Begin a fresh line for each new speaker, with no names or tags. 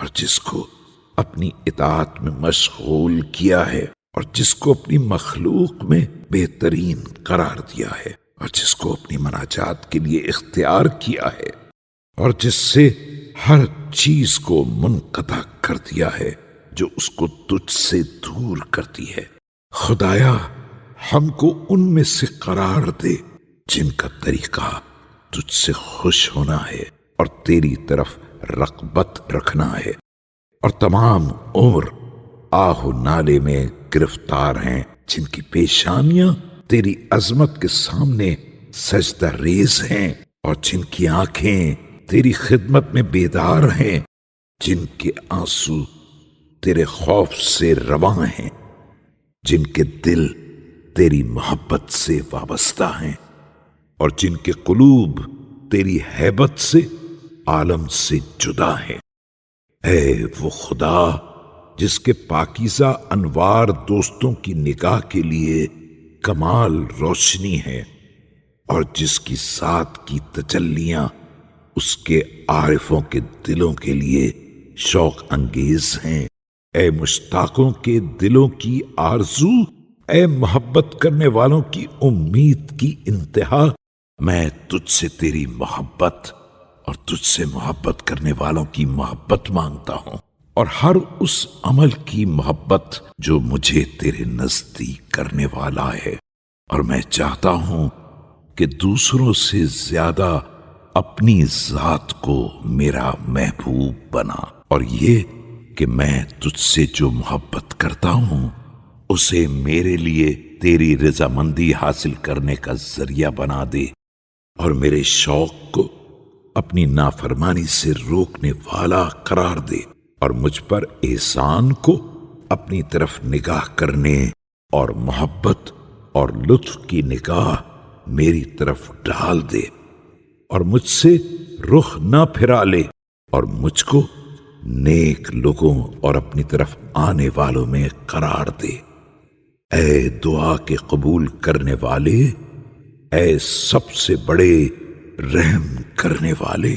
اور جس کو اپنی اطاعت میں مشغول کیا ہے، اور جس کو اپنی مخلوق میں بہترین قرار دیا ہے، اور جس کو اپنی مناجات کے لیے اختیار کیا ہے، اور جس سے ہر چیز کو منقطع کر دیا ہے جو اس کو تجھ سے دور کرتی ہے۔ خدایا ہم کو ان میں سے قرار دے جن کا طریقہ تجھ سے خوش ہونا ہے اور تیری طرف رغبت رکھنا ہے، اور تمام عمر آہ و نالے میں گرفتار ہیں جن کی پیشانیاں تیری عظمت کے سامنے سجدہ ریز ہیں، اور جن کی آنکھیں تیری خدمت میں بیدار ہیں، جن کے آنسو تیرے خوف سے رواں ہیں، جن کے دل تیری محبت سے وابستہ ہیں، اور جن کے قلوب تیری ہیبت سے عالم سے جدا ہیں۔ اے وہ خدا جس کے پاکیزہ انوار دوستوں کی نگاہ کے لیے کمال روشنی ہے، اور جس کی ذات کی تجلیاں اس کے عارفوں کے دلوں کے لیے شوق انگیز ہیں۔ اے مشتاقوں کے دلوں کی آرزو، اے محبت کرنے والوں کی امید کی انتہا، میں تجھ سے تیری محبت اور تجھ سے محبت کرنے والوں کی محبت مانگتا ہوں، اور ہر اس عمل کی محبت جو مجھے تیرے نزدیک کرنے والا ہے۔ اور میں چاہتا ہوں کہ دوسروں سے زیادہ اپنی ذات کو میرا محبوب بنا، اور یہ کہ میں تجھ سے جو محبت کرتا ہوں اسے میرے لیے تیری رضامندی حاصل کرنے کا ذریعہ بنا دے، اور میرے شوق کو اپنی نافرمانی سے روکنے والا قرار دے، اور مجھ پر احسان کو اپنی طرف نگاہ کرنے اور محبت اور لطف کی نگاہ میری طرف ڈال دے، اور مجھ سے رخ نہ پھرا لے، اور مجھ کو نیک لوگوں اور اپنی طرف آنے والوں میں قرار دے۔ اے دعا کے قبول کرنے والے، اے سب سے بڑے رحم کرنے والے،